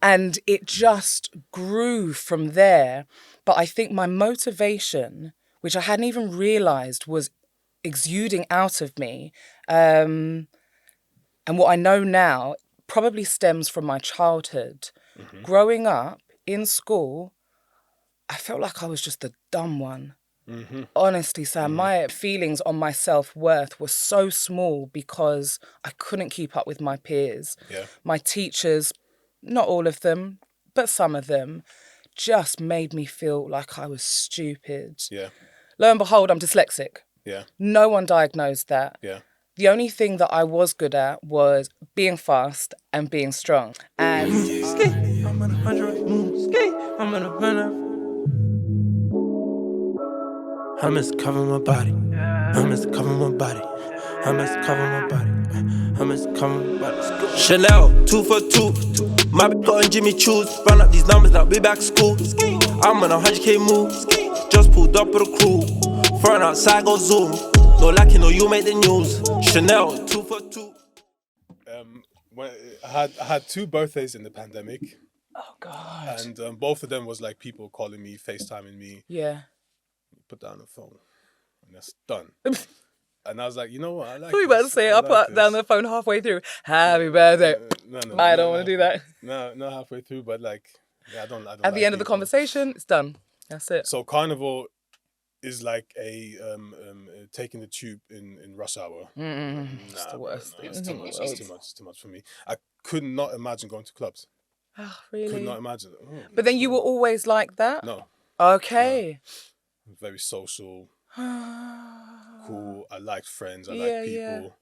And it just grew from there. But I think my motivation, which I hadn't even realised was exuding out of me, and what I know now probably stems from my childhood. Mm-hmm. Growing up in school, I felt like I was just the dumb one. Mm-hmm. Honestly, Sam, my feelings on my self-worth were so small because I couldn't keep up with my peers. Yeah. My teachers, not all of them, but some of them, just made me feel like I was stupid. Yeah. Lo and behold, I'm dyslexic. Yeah. No one diagnosed that. Yeah. The only thing that I was good at was being fast and being strong. And I'm on 100 moves. I'm on 100. I must cover my body. I must cover my body. I must cover my body. I must cover my body. Chanel, 2 for 2. My bitch got on Jimmy Choo's. Run up these numbers like we back school. I'm on 100k move. Just pulled up with a crew. Front outside go zoom. No lacking or you make the news. Chanel, 2 for 2. When I had 2 birthdays in the pandemic. oh God. And both of them was like people calling me, FaceTiming me. Yeah. Put down the phone. And that's done. And I was like, you know what? I like Who you about to say? I'll put down the phone halfway through. Happy birthday. No, I don't want to do that. No, not halfway through, but like, yeah, I don't. At the end of the conversation, it's done. That's it. So Carnival is like a taking the tube in rush hour. It's the worst It's thing. too much. It's too much for me. I could not imagine going to clubs. Oh, Could really? not imagine. Oh, But then you were always like that? no, Okay. very social, cool. I liked friends. I Yeah, like people.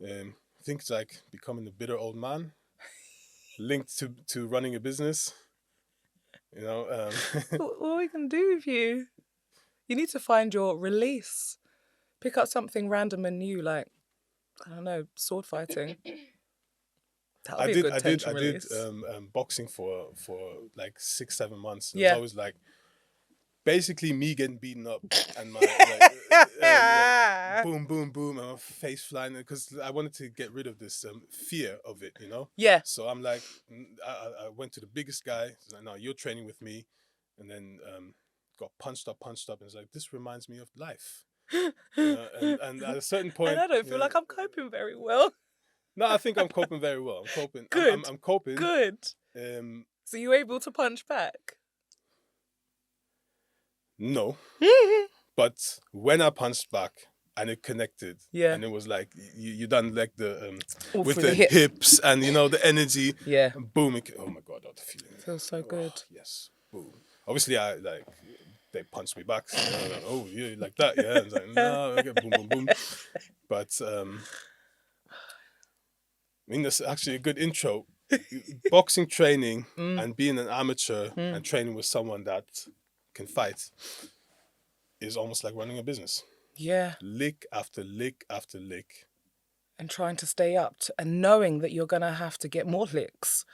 I think it's like becoming a bitter old man, linked to running a business. You know. What are we going to do with you? You need to find your release. Pick up something random and new, like, I don't know, sword fighting. That'll be a good tension release. I did boxing for like 6-7 months. It Yeah. was always like basically me getting beaten up and my boom, boom, boom, and my face flying, because I wanted to get rid of this fear of it, you know? Yeah. So I'm like, I went to the biggest guy. He's like, no, you're training with me. And then got punched up. And it's like, this reminds me of life. And at a certain point... And I don't feel like I'm coping very well. No, I think I'm coping very well. I'm coping. Good. I'm coping. Good. So you were able to punch back? No. But when I punched back and it connected, Yeah. and it was like you done like the All with through the the hip. hips and you know the energy, Yeah. and boom! Oh my God, the feeling Feels so good. Yes, boom. Obviously, I like they punched me back. So I was like, oh, you like that? Yeah. I was like, no, okay, boom, boom, boom. But I mean, that's actually a good intro. Boxing training and being an amateur and training with someone that can fight is almost like running a business. Yeah. Lick after lick after lick. And trying to stay up and knowing that you're going to have to get more licks.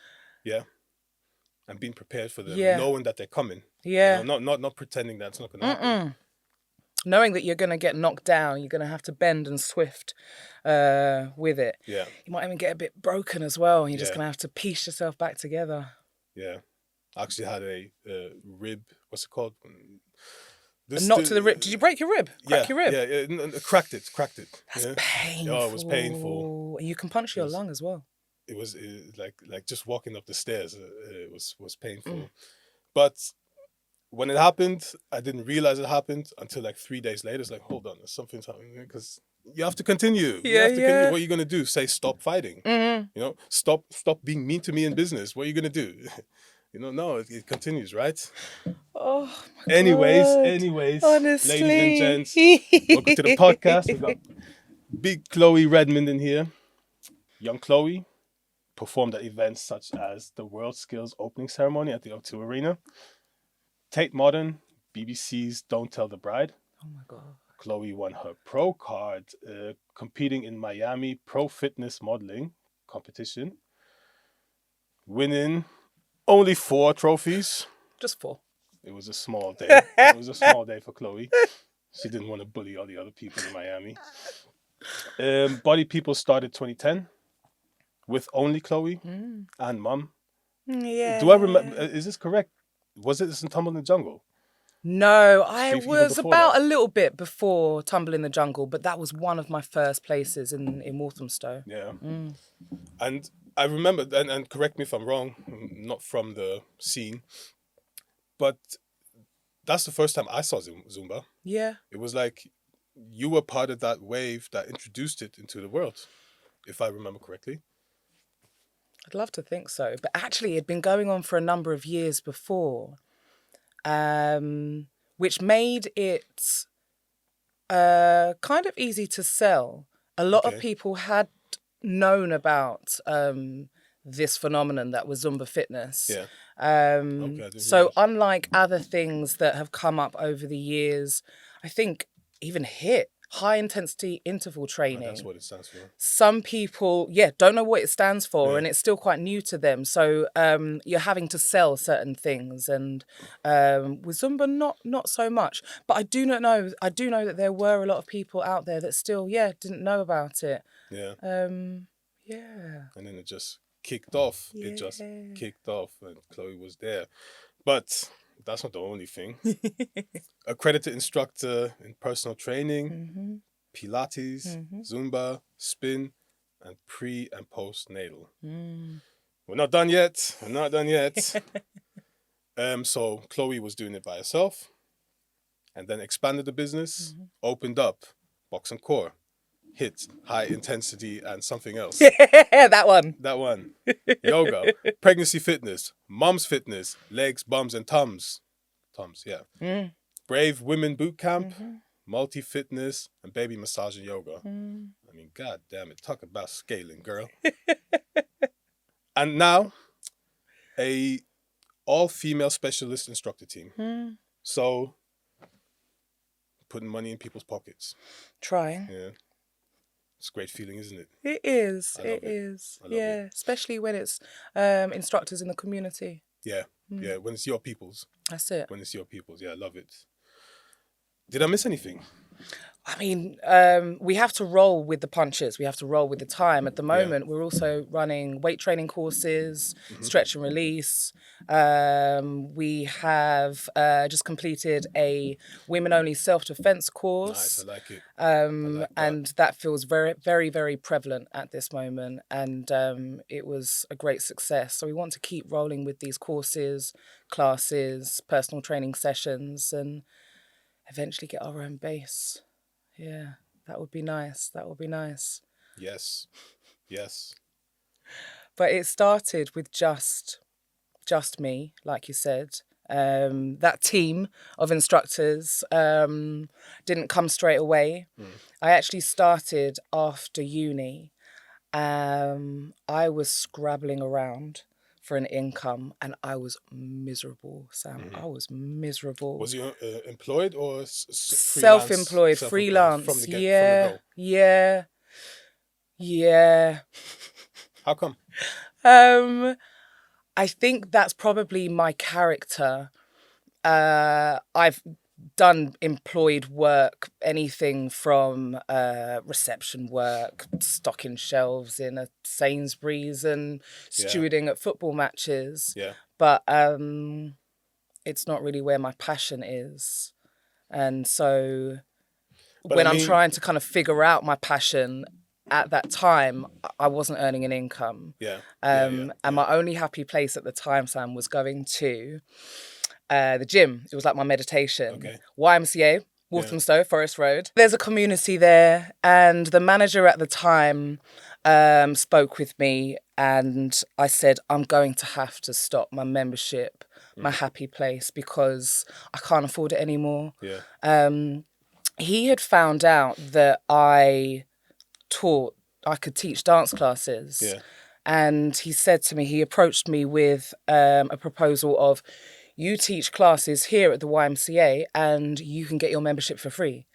Yeah. And being prepared for them, Yeah. knowing that they're coming. Yeah. You know, not pretending that it's not going to happen. Knowing that you're going to get knocked down, you're going to have to bend and swift with it. Yeah. You might even get a bit broken as well. And you're just Yeah. going to have to piece yourself back together. Yeah. I actually had a rib, what's it called? A knot to the rib. Did you break your rib? Crack your rib? Yeah, cracked it. That's yeah. painful. Oh, it was painful. And you can punch your lung as well. It was like just walking up the stairs. It was painful. But when it happened, I didn't realize it happened until like 3 days later. It's like, hold on, something's happening, because you have to continue. You have to continue. What are you gonna do? Say stop fighting? You know, stop being mean to me in business. What are you gonna do? You know, no, it continues, right? Oh, my Anyways, honestly. ladies and gents, welcome to the podcast. We got big Chloe Redmond in here. Young Chloe performed at events such as the World Skills opening ceremony at the O2 Arena, Tate Modern, BBC's Don't Tell the Bride. Oh my God. Chloe won her pro card competing in Miami Pro Fitness Modeling competition, winning only 4 trophies. Just 4. It was a small day. It was a small day for Chloe. She didn't want to bully all the other people in Miami. Body People started 2010 with only Chloe and Mum. Yeah. Do I remember? Is this correct? Was it this in Tumble in the Jungle? No, I Even was before about that? a little bit before Tumble in the Jungle, but that was one of my first places in Walthamstow. Yeah. And I remember, and correct me if I'm wrong, I'm not from the scene, but that's the first time I saw Zumba. Yeah. It was like you were part of that wave that introduced it into the world, if I remember correctly. I'd love to think so. But actually, it'd been going on for a number of years before, which made it kind of easy to sell. A lot of Okay. people had known about this phenomenon that was Zumba fitness. Yeah. Okay, I didn't So realise. unlike other things that have come up over the years, I think even HIIT, high intensity interval Oh, training. that's what it stands for. Some people, don't know what it stands for, Yeah. and it's still quite new to them. So you're having to sell certain things, and with Zumba, not so much. But I do know that there were a lot of people out there that still, didn't know about it. Yeah. Yeah. And then it just kicked off. It just kicked off, and Chloe was there. But that's not the only thing. Accredited instructor in personal training, Pilates, Zumba, spin, and pre and post natal. We're not done yet. So Chloe was doing it by herself, and then expanded the business, opened up box and core, HIIT, high intensity, and something else. That one. That one. Yoga, pregnancy fitness, mom's fitness, legs, bums, and tums. Tums, yeah. Brave women boot camp, multi fitness, and baby massage and yoga. I mean, god damn it. Talk about scaling, girl. And now, a all-female specialist instructor team. So, putting money in people's pockets. Trying. Yeah. It's a great feeling, isn't it? It is. I love It is. I love Yeah. it. Especially when it's instructors in the community. Yeah. Yeah. When it's your people's. That's it. When it's your people's. Yeah, I love it. Did I miss anything? I mean, we have to roll with the punches. We have to roll with the time. At the moment, we're also running weight training courses, stretch and release. We have just completed a women-only self-defense course. Nice, I like it. I like that. And that feels very, very, very prevalent at this moment. And it was a great success. So we want to keep rolling with these courses, classes, personal training sessions, and eventually get our own base. Yeah, that would be nice. That would be nice. Yes. Yes. But it started with just me, like you said. That team of instructors didn't come straight away. I actually started after uni. I was scrabbling around for an income, and I was miserable, Sam. I was miserable. Was you employed or Self-employed, freelance? From the go? Yeah. How come? I think that's probably my character. I've done employed work, anything from reception work, stocking shelves in a Sainsbury's and stewarding at football matches. Yeah. But it's not really where my passion is. And so I'm trying to kind of figure out my passion, at that time, I wasn't earning an income. Yeah. And my only happy place at the time, Sam, was going to the gym. It was like my meditation. Okay. YMCA, Walthamstow, Forest Road. There's a community there, and the manager at the time spoke with me, and I said, I'm going to have to stop my membership, my happy place, because I can't afford it anymore. Yeah. He had found out that I could teach dance classes. Yeah. And he said to me, he approached me with a proposal of, you teach classes here at the YMCA and you can get your membership for free.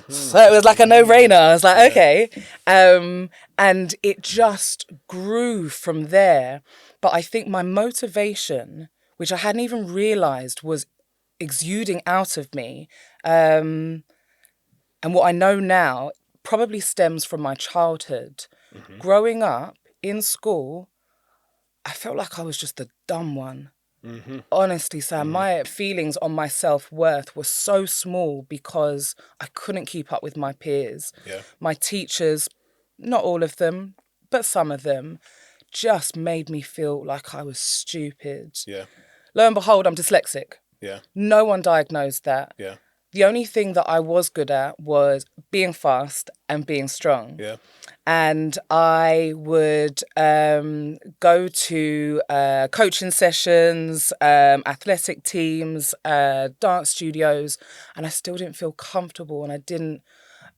So it was like a no-brainer. I was like, okay. And it just grew from there. But I think my motivation, which I hadn't even realised was exuding out of me, and what I know now probably stems from my childhood. Growing up in school, I felt like I was just the dumb one. Mm-hmm. Honestly, Sam, my feelings on my self-worth were so small because I couldn't keep up with my peers. Yeah. My teachers, not all of them, but some of them, just made me feel like I was stupid. Yeah. Lo and behold, I'm dyslexic. Yeah. No one diagnosed that. Yeah. The only thing that I was good at was being fast and being strong. Yeah. And I would go to coaching sessions, athletic teams, dance studios, and I still didn't feel comfortable. And I didn't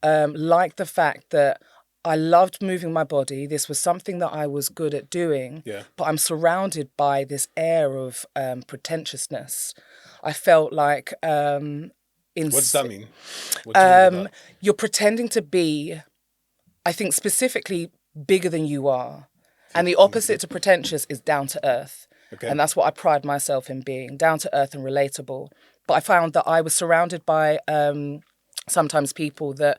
like the fact that I loved moving my body. This was something that I was good at doing, Yeah. but I'm surrounded by this air of pretentiousness. I felt like... What does that mean? What do you mean by that? You're pretending to be, I think, specifically bigger than you are. And the opposite to pretentious is down to earth. Okay. And that's what I pride myself in being, down to earth and relatable. But I found that I was surrounded by sometimes people that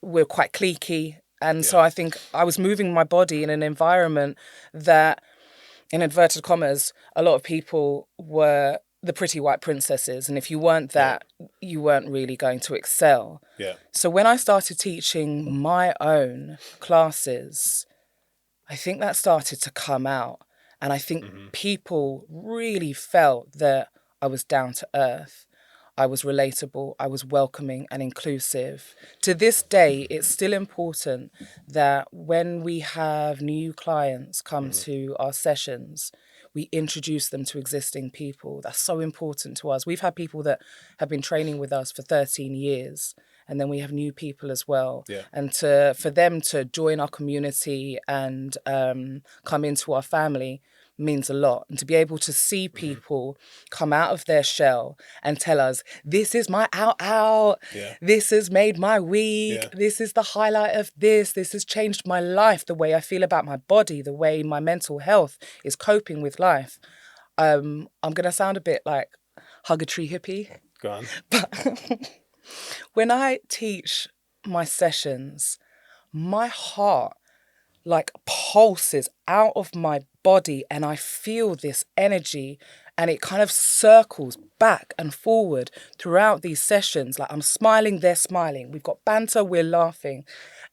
were quite cliquey. And so I think I was moving my body in an environment that, in inverted commas, a lot of people were the pretty white princesses. And if you weren't that, you weren't really going to excel. Yeah. So when I started teaching my own classes, I think that started to come out. And I think people really felt that I was down to earth. I was relatable, I was welcoming and inclusive. To this day, it's still important that when we have new clients come to our sessions, we introduce them to existing people. That's so important to us. We've had people that have been training with us for 13 years, and then we have new people as well. Yeah. And for them to join our community and come into our family means a lot. And to be able to see people come out of their shell and tell us, this is my out, Yeah. this has made my week, Yeah. this is the highlight of this has changed my life, the way I feel about my body, the way my mental health is coping with life. I'm going to sound a bit like hug-a-tree hippie. Go on. But when I teach my sessions, my heart like pulses out of my body and I feel this energy and it kind of circles back and forward throughout these sessions. Like I'm smiling, they're smiling. We've got banter, we're laughing.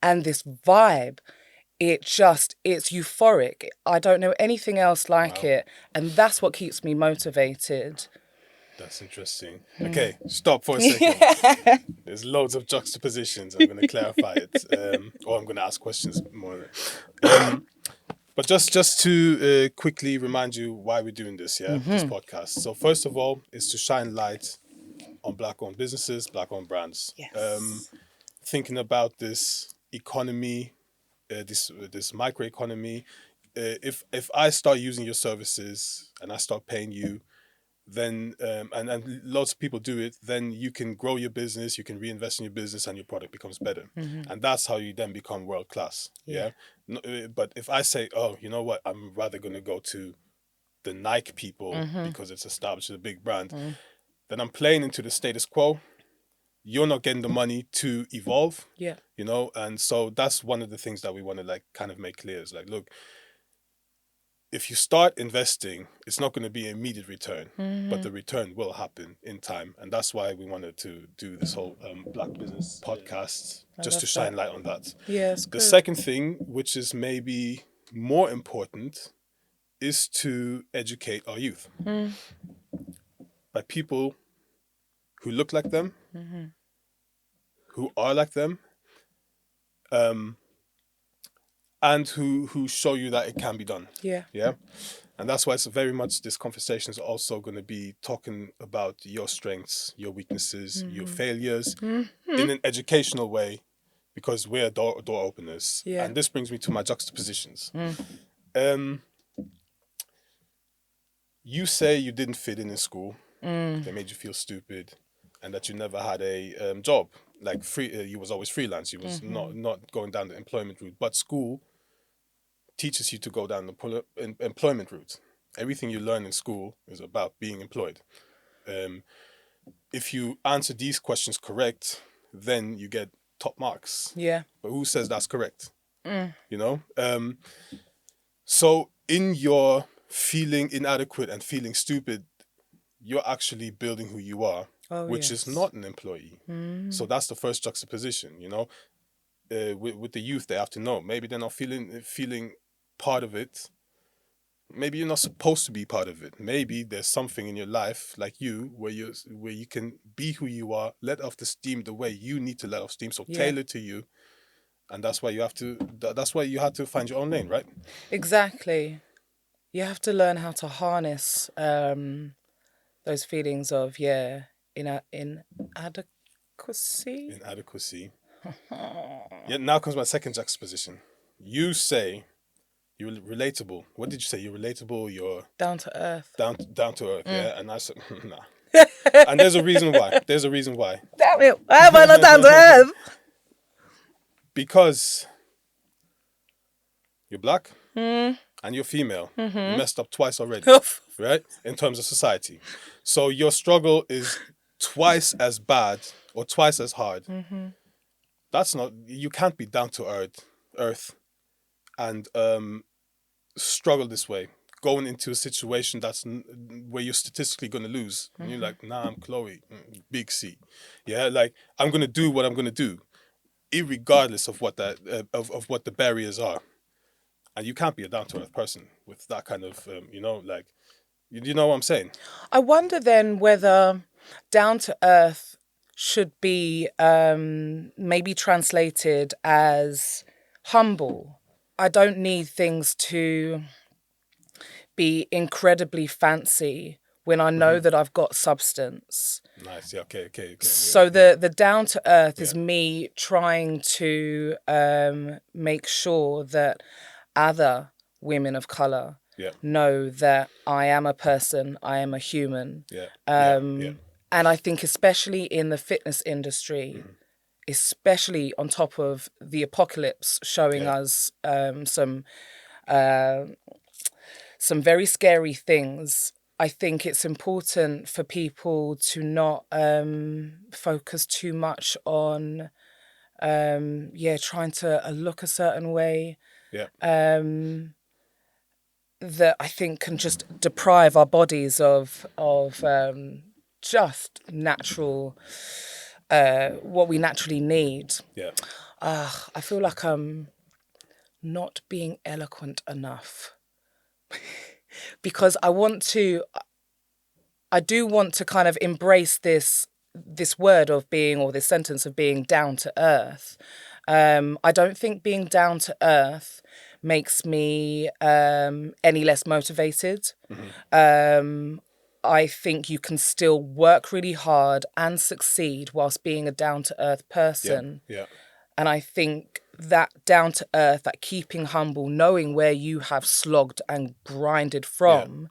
And this vibe, it's euphoric. I don't know anything else like it. And that's what keeps me motivated. That's interesting. Okay, stop for a second. There's loads of juxtapositions. I'm going to clarify it, or I'm going to ask questions more. But just to quickly remind you why we're doing this, this podcast. So first of all, is to shine light on Black-owned businesses, Black-owned brands. Yes. Thinking about this economy, this microeconomy. If I start using your services and I start paying you, then and lots of people do it, then you can grow your business, you can reinvest in your business, and your product becomes better. And that's how you then become world class. But if I say, oh, you know what, I'm rather going to go to the Nike people because it's established as a big brand, then I'm playing into the status quo. You're not getting the money to evolve. And so that's one of the things that we want to like kind of make clear is like, look, if you start investing, it's not going to be an immediate return, but the return will happen in time. And that's why we wanted to do this whole Black Business podcast, just to shine light on that. Yes. The second thing, which is maybe more important, is to educate our youth by people who look like them, who are like them, and who show you that it can be done. Yeah. And that's why it's very much this conversation is also going to be talking about your strengths, your weaknesses, your failures in an educational way, because we're door openers. And this brings me to my juxtapositions. You say you didn't fit in school. They made you feel stupid, and that you never had a job. Like you was always freelance. You was not going down the employment route. But school teaches you to go down the employment route. Everything you learn in school is about being employed. If you answer these questions correct, then you get top marks. But who says that's correct? You know? So in your feeling inadequate and feeling stupid, you're actually building who you are, which is not an employee. So that's the first juxtaposition, you know. With the youth, they have to know. Maybe they're not feeling part of it. Maybe you're not supposed to be part of it. Maybe there's something in your life, like you, where you can be who you are, let off the steam the way you need to let off steam. So tailored to you, and that's why you have to. That's why you have to find your own lane, right? Exactly. You have to learn how to harness those feelings of inadequacy. Inadequacy. Yeah. Now comes my second juxtaposition. You say you're relatable. What did you say? You're relatable. You're down to earth. Down to earth. Yeah. And I said, nah. And there's a reason why. Damn it! Why am I not down to earth? Because you're black and you're female. You messed up twice already, right? In terms of society. So your struggle is twice as bad or twice as hard. That's not, you can't be down to earth and struggle this way. Going into a situation that's where you're statistically going to lose. And you're like, nah, I'm Chloe, big C. Yeah, like, I'm going to do what I'm going to do, irregardless of what of what the barriers are. And you can't be a down-to-earth person with that kind of, you know what I'm saying? I wonder then whether down to earth should be maybe translated as humble. I don't need things to be incredibly fancy when I know that I've got substance. Nice, yeah, okay. So the down to earth is me trying to make sure that other women of colour know that I am a person, I am a human. And I think especially in the fitness industry, especially on top of the apocalypse showing us some very scary things, I think it's important for people to not focus too much on trying to look a certain way. That I think can just deprive our bodies of just natural what we naturally need. I feel like I'm not being eloquent enough because I do want to kind of embrace this word of being, or this sentence of being down to earth. I don't think being down to earth makes me any less motivated. I think you can still work really hard and succeed whilst being a down to earth person. And I think that down to earth, that keeping humble, knowing where you have slogged and grinded from,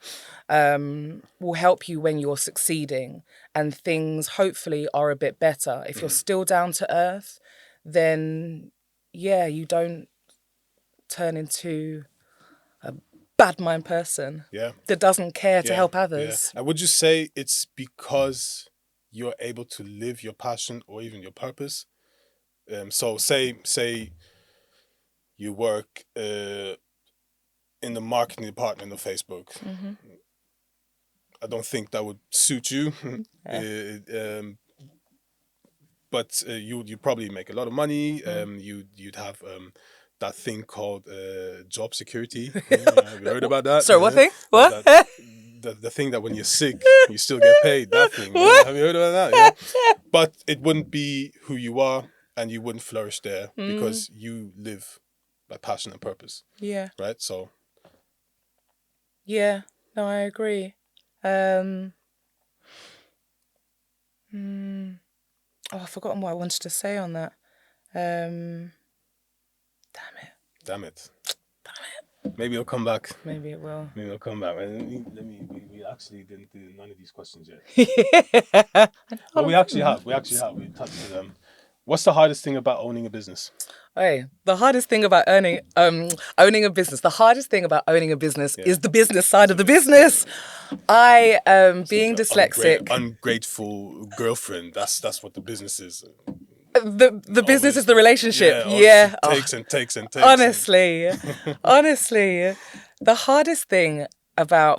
will help you when you're succeeding and things hopefully are a bit better. If you're still down to earth, then you don't turn into a bad mind person that doesn't care to help others. And would you say it's because you're able to live your passion or even your purpose? So say you work in the marketing department of Facebook. I don't think that would suit you. But you probably make a lot of money. You'd have that thing called job security. Have you heard about that? Sorry, what thing? What? The thing that when you're sick, you still get paid. That thing. Have you heard about that? Yeah. But it wouldn't be who you are, and you wouldn't flourish there because you live by passion and purpose. Right? So. Yeah. No, I agree. I've forgotten what I wanted to say on that. Damn it. Maybe it'll come back. Maybe it will. Maybe it'll come back. We actually didn't do none of these questions yet. But we actually have. We touched on them. What's the hardest thing about owning a business? Hey, the hardest thing about owning a business. The hardest thing about owning a business is the business side of the business. I being dyslexic. Ungrateful girlfriend. That's what the business is. The business is the relationship. Takes and takes. Honestly. The hardest thing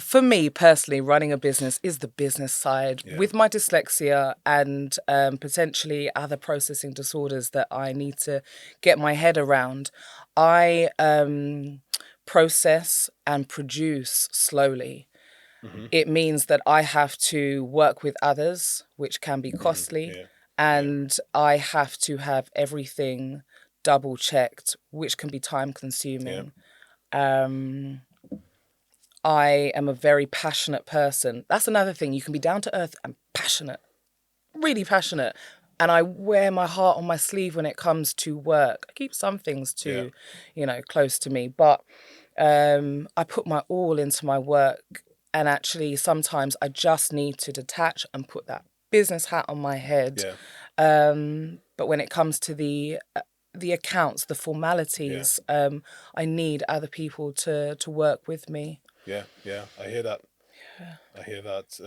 for me personally, running a business is the business side. Yeah. With my dyslexia and potentially other processing disorders that I need to get my head around, I process and produce slowly. It means that I have to work with others, which can be costly, Yeah. and I have to have everything double checked, which can be time consuming. I am a very passionate person. That's another thing. You can be down to earth and passionate, really passionate. And I wear my heart on my sleeve when it comes to work. I keep some things close to me, but I put my all into my work. And actually, sometimes I just need to detach and put that business hat on my head. Yeah. But when it comes to the accounts, the formalities, I need other people to work with me. Yeah. I hear that. I hear that.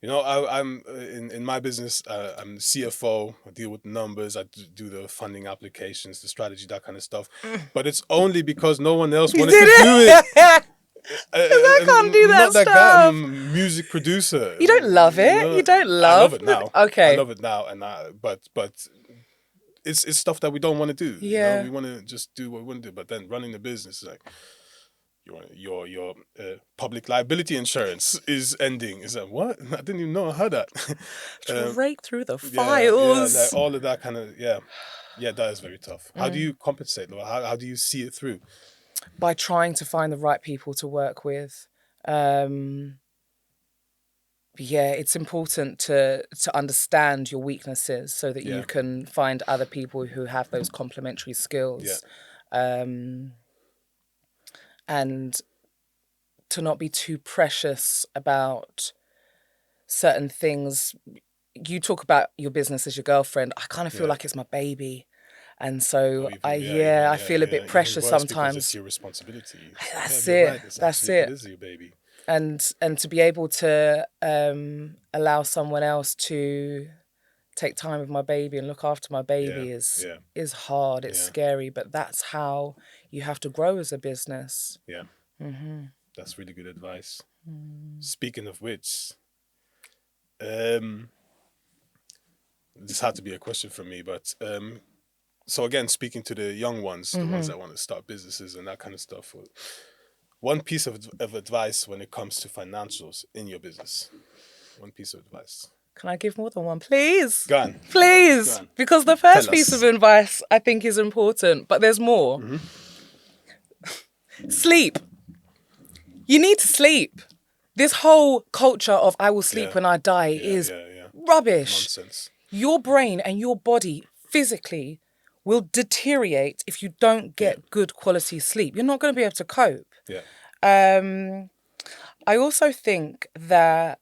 I'm in my business. I'm the CFO. I deal with numbers. I do the funding applications, the strategy, that kind of stuff. But it's only because no one else wanted to do it. I can't do that Not that stuff. guy. I'm a music producer. You don't love it. You don't love. I love it now. Okay. I love it now, but it's stuff that we don't want to do. Yeah. We want to just do what we want to do. But then running the business is like, your public liability insurance is ending. Is that what? I didn't even know I had that. Rake through the files. Yeah, like all of that kind of that is very tough. How do you compensate? How do you see it through? By trying to find the right people to work with. It's important to understand your weaknesses so that you can find other people who have those complementary skills. And to not be too precious about certain things. You talk about your business as your girlfriend. I kind of feel like it's my baby. And so I feel a bit precious sometimes. It's your responsibility. That's it. Right. That's it. It is your baby. And to be able to allow someone else to take time with my baby and look after my baby is hard. It's scary, but that's how you have to grow as a business. Yeah. That's really good advice. Speaking of which, this had to be a question for me, but so again, speaking to the young ones, the ones that want to start businesses and that kind of stuff, one piece of advice when it comes to financials in your business. One piece of advice. Can I give more than one, please? Go on. Please. Go on. Because the first piece of advice I think is important, but there's more. Sleep. You need to sleep. This whole culture of I will sleep when I die is rubbish. Nonsense. Your brain and your body physically will deteriorate if you don't get good quality sleep. You're not going to be able to cope. Yeah. I also think that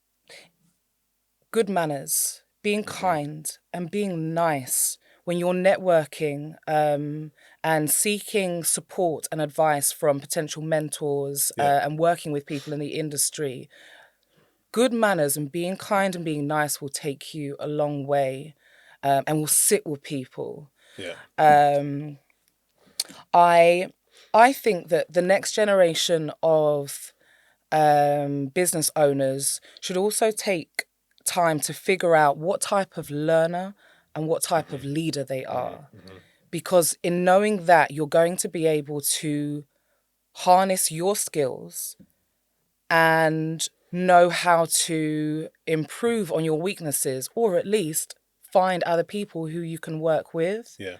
good manners, being kind and being nice when you're networking and seeking support and advice from potential mentors and working with people in the industry, good manners and being kind and being nice will take you a long way and will sit with people. Yeah. I think that the next generation of business owners should also take time to figure out what type of learner and what type of leader they are. Because in knowing that, you're going to be able to harness your skills and know how to improve on your weaknesses, or at least find other people who you can work with. Yeah.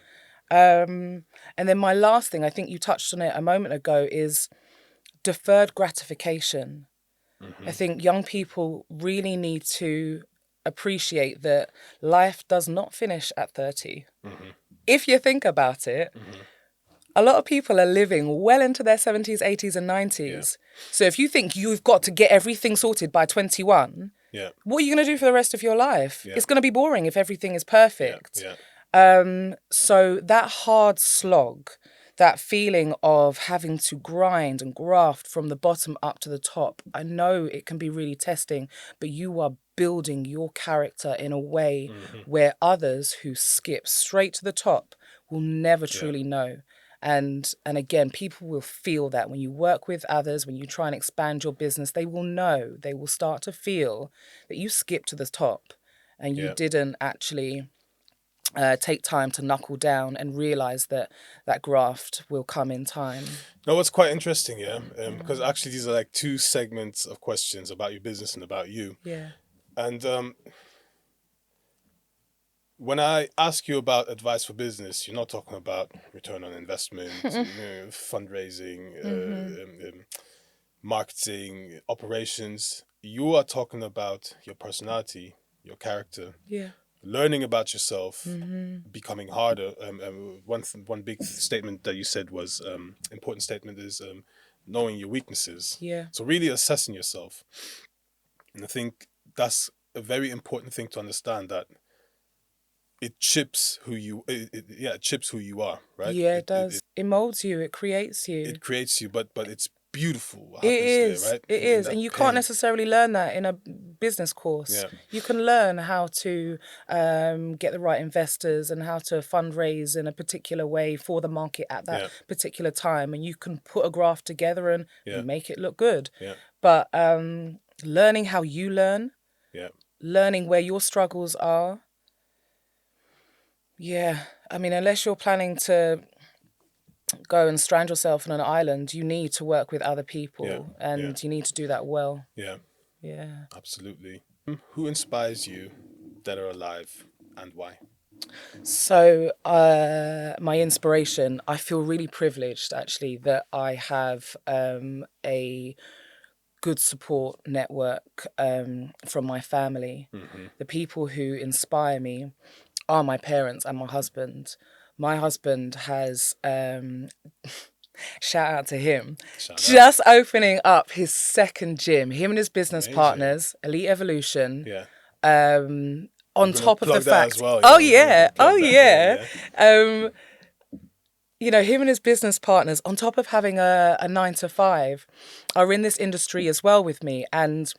And then my last thing, I think you touched on it a moment ago, is deferred gratification. I think young people really need to appreciate that life does not finish at 30. If you think about it, a lot of people are living well into their 70s, 80s and 90s. Yeah. So if you think you've got to get everything sorted by 21, what are you going to do for the rest of your life? Yeah. It's going to be boring if everything is perfect. So that hard slog, that feeling of having to grind and graft from the bottom up to the top, I know it can be really testing, but you are building your character in a way where others who skip straight to the top will never truly know. And again, people will feel that when you work with others, when you try and expand your business, they will start to feel that you skipped to the top and you didn't actually take time to knuckle down and realize that that graft will come in time. No, what's quite interesting, because actually these are like two segments of questions about your business and about you. Yeah. And when I ask you about advice for business, you're not talking about return on investment, fundraising, marketing, operations. You are talking about your personality, your character. Yeah. Learning about yourself, becoming harder. One big statement that you said was important statement is knowing your weaknesses. Yeah. So really assessing yourself, and I think that's a very important thing to understand, that it chips who you. It chips who you are, right? Yeah, it does. It molds you. It creates you. It creates you, but it's beautiful what It happens is. there, right? It In is. that And you pain. can't necessarily learn that in a business course. Yeah. You can learn how to get the right investors and how to fundraise in a particular way for the market at that particular time. And you can put a graph together and make it look good. Yeah. But learning how you learn, learning where your struggles are. Yeah. I mean, unless you're planning to go and strand yourself on an island, you need to work with other people and you need to do that well. Yeah. Yeah. Absolutely. Who inspires you, dead or alive, and why? So my inspiration, I feel really privileged actually that I have a good support network from my family. The people who inspire me are my parents and my husband. My husband has, shout out to him, just opening up his second gym. Him and his business partners, Elite Evolution. Yeah. On top of the fact, as well, you know, him and his business partners, on top of having a 9-to-5, are in this industry as well with me, and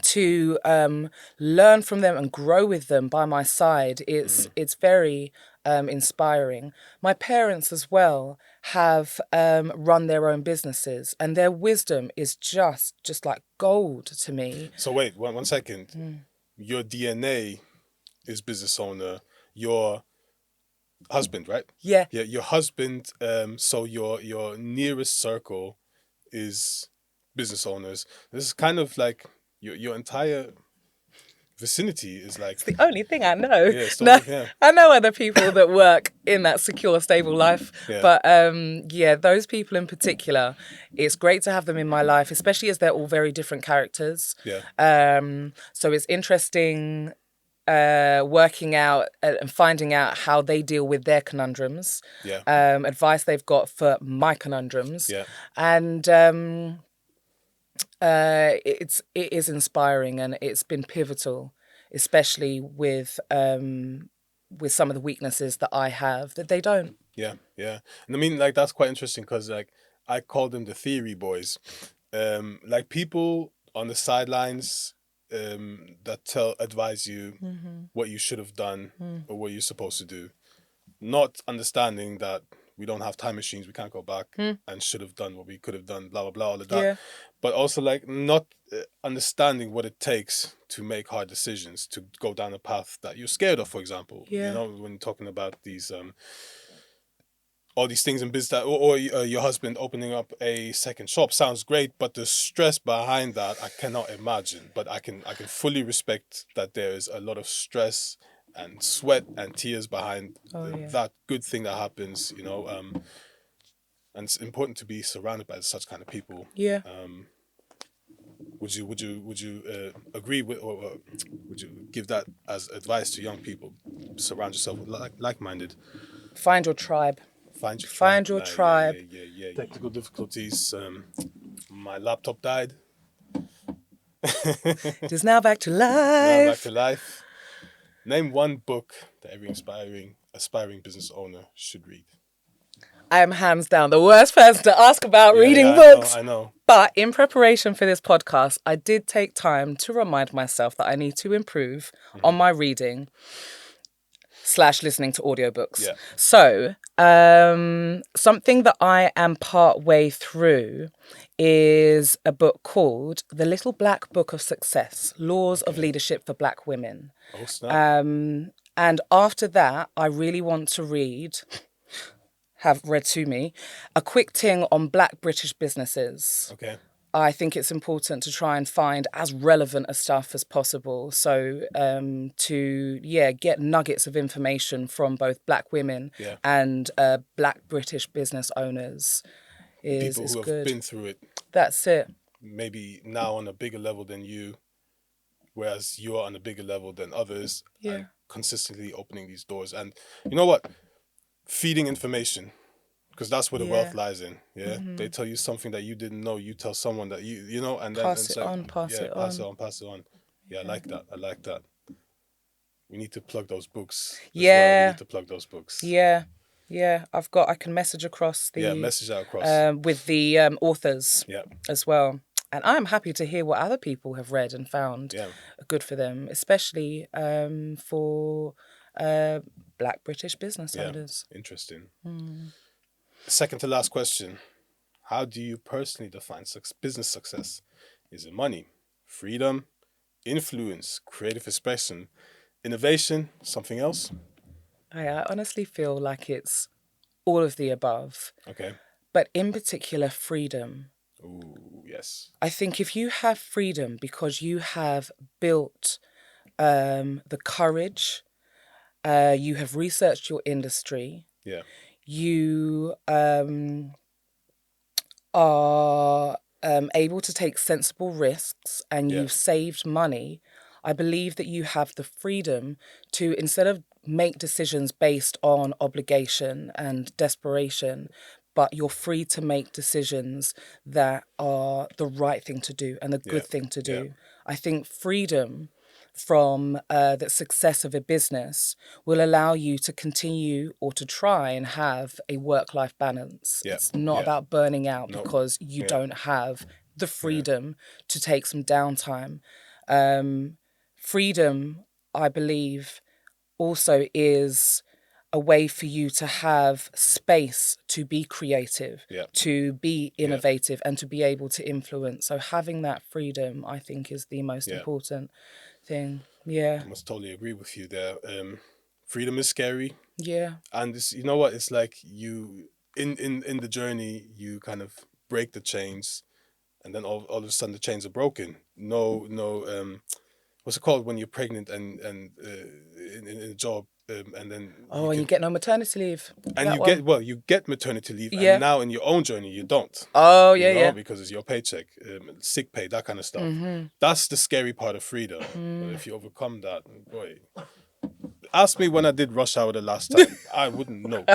to learn from them and grow with them by my side, it's very inspiring. My parents as well have run their own businesses, and their wisdom is just like gold to me. So wait, one second. Your DNA is business owner. Your husband, right? Yeah. Yeah, your husband. So your nearest circle is business owners. This is kind of like your entire vicinity is like... It's the only thing I know. Yeah, I know other people that work in that secure, stable life. Yeah. But those people in particular, it's great to have them in my life, especially as they're all very different characters. Yeah. So it's interesting working out and finding out how they deal with their conundrums. Yeah. Advice they've got for my conundrums. Yeah. And it is inspiring, and it's been pivotal, especially with some of the weaknesses that I have that they don't. Yeah, yeah. And I mean, like, that's quite interesting because, like, I call them the theory boys. Like, people on the sidelines that advise you what you should have done or what you're supposed to do, not understanding that we don't have time machines, we can't go back and should have done what we could have done, blah, blah, blah, all of that. Yeah. But also, like, not understanding what it takes to make hard decisions, to go down a path that you're scared of, for example. Yeah. You know, when you're talking about these... all these things in business, or your husband opening up a second shop sounds great, but the stress behind that I cannot imagine. But I can fully respect that there is a lot of stress and sweat and tears behind that good thing that happens. You know, and it's important to be surrounded by such kind of people. Yeah. Would you agree with, or would you give that as advice to young people? Surround yourself with like-minded. Find your tribe. Find your tribe. Yeah. Technical difficulties. My laptop died. It is now back to life. Name one book that every aspiring business owner should read. I am hands down the worst person to ask about reading books. I know. But in preparation for this podcast, I did take time to remind myself that I need to improve on my reading. / listening to audiobooks. Yeah. So, something that I am part way through is a book called The Little Black Book of Success, Laws of Leadership for Black Women. Oh, snap. And after that, I really want to have read to me, a quick ting on Black British businesses. Okay. I think it's important to try and find as relevant a stuff as possible. So get nuggets of information from both Black women and Black British business owners is People who good. have been through it. That's it. Maybe now on a bigger level than you, whereas you are on a bigger level than others. Yeah. And consistently opening these doors. And you know what? Feeding information. Because that's where the wealth lies in. Yeah. Mm-hmm. They tell you something that you didn't know. You tell someone that you know, and then pass it on. Pass it on. Yeah, I like that. We need to plug those books. Yeah. We need to plug those books. Yeah. Yeah. I can message across message that across. With the authors as well. And I'm happy to hear what other people have read and found good for them, especially for Black British business owners. Interesting. Second to last question. How do you personally define business success? Is it money, freedom, influence, creative expression, innovation, something else? I honestly feel like it's all of the above. Okay. But in particular, freedom. Ooh, yes. I think if you have freedom because you have built the courage, you have researched your industry. Yeah. You are able to take sensible risks and you've saved money, I believe that you have the freedom to, instead of make decisions based on obligation and desperation, but you're free to make decisions that are the right thing to do and the good thing to do. I think freedom from the success of a business will allow you to continue or to try and have a work-life balance. It's not about burning out because you don't have the freedom to take some downtime. Freedom, I believe, also is a way for you to have space to be creative, to be innovative, and to be able to influence. So having that freedom, I think, is the most important thing. Yeah. I must totally agree with you there. Freedom is scary. Yeah. And it's, you know what? It's like you, in the journey, you kind of break the chains, and then all of a sudden the chains are broken. No, what's it called when you're pregnant and in a job, and then and you get no maternity leave. And you get maternity leave, and now in your own journey you don't. Oh yeah, because it's your paycheck, sick pay, that kind of stuff. Mm-hmm. That's the scary part of freedom. But if you overcome that, boy, ask me when I did rush hour the last time. I wouldn't know.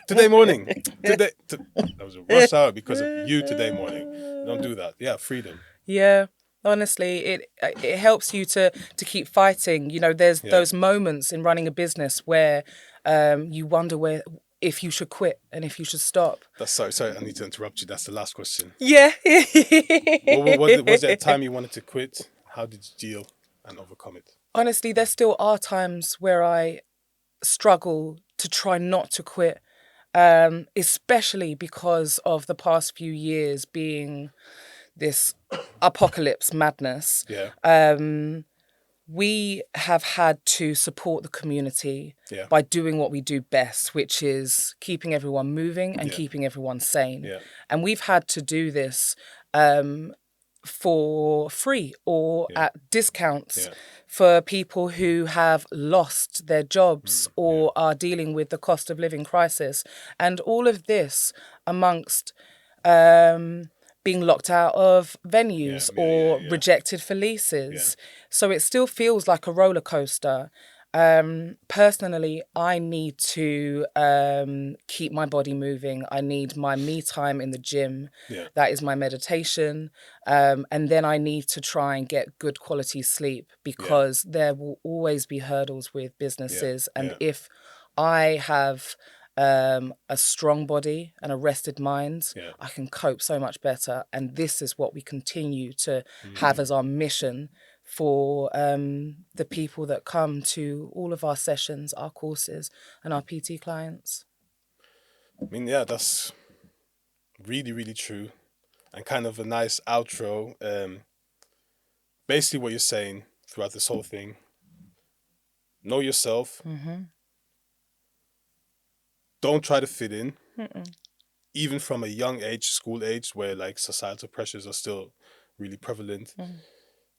Today morning, that was a rush hour because of you. Today morning, don't do that. Yeah, freedom. Yeah. Honestly, it helps you to keep fighting. You know, there's those moments in running a business where you wonder if you should quit and if you should stop. Sorry, I need to interrupt you. That's the last question. Yeah. Was there a time you wanted to quit? How did you deal and overcome it? Honestly, there still are times where I struggle to try not to quit, especially because of the past few years being this apocalypse madness. We have had to support the community by doing what we do best, which is keeping everyone moving and keeping everyone sane. And we've had to do this for free or at discounts for people who have lost their jobs or are dealing with the cost of living crisis. And all of this amongst being locked out of venues or rejected for leases. So it still feels like a roller coaster. Personally, I need to keep my body moving. I need my me time in the gym. That is my meditation. And then I need to try and get good quality sleep because there will always be hurdles with businesses. And if I have a strong body and a rested mind, I can cope so much better. And this is what we continue to have as our mission for the people that come to all of our sessions, our courses, and our PT clients. I mean, yeah, that's really, really true. And kind of a nice outro. Basically what you're saying throughout this whole thing, know yourself. Don't try to fit in. Even from a young age, school age, where like societal pressures are still really prevalent.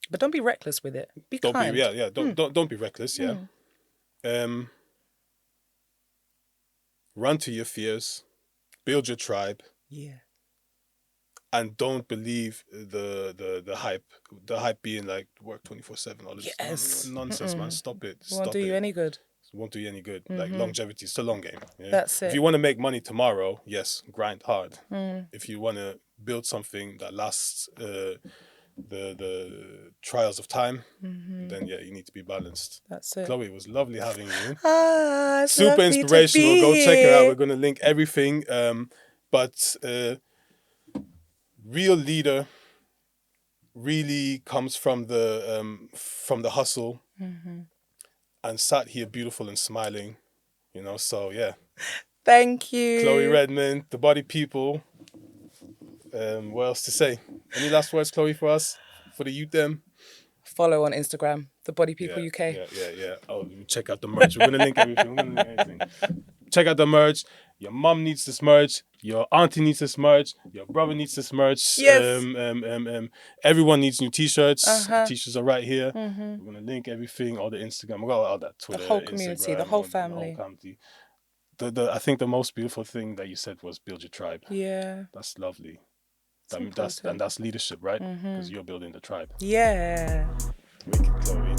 But don't be reckless with it. Be kind. Don't be reckless, yeah. Run to your fears, build your tribe. Yeah. And don't believe the hype. The hype being like work 24/7, all this nonsense, man. Stop it. It won't do you any good. It won't do you any good. Like longevity, it's a long game. Yeah? That's it. If you want to make money tomorrow, yes, grind hard. If you want to build something that lasts the trials of time, then yeah, you need to be balanced. That's it. Chloe, it was lovely having you. It's Super lovely to inspirational. be Go check her out. here. We're gonna link everything. But real leader really comes from the hustle and sat here beautiful and smiling, you know. So yeah, Thank you, Chloe Redmond, the body people. What else to say? Any last words, Chloe, for us, for the youth them? Follow on Instagram, the Body People UK. Yeah. Oh, check out the merch. We're gonna link everything. Check out the merch. Your mum needs this merch. Your auntie needs this merch. Your brother needs this merch. Yes. Everyone needs new t-shirts. T-shirts are right here. We're gonna link everything, all the Instagram, all that Twitter, The whole community, Instagram, the whole all family. The whole community. I think the most beautiful thing that you said was build your tribe. Yeah. That's lovely. That's leadership, right? Because you're building the tribe. Yeah. Wicked, Chloe.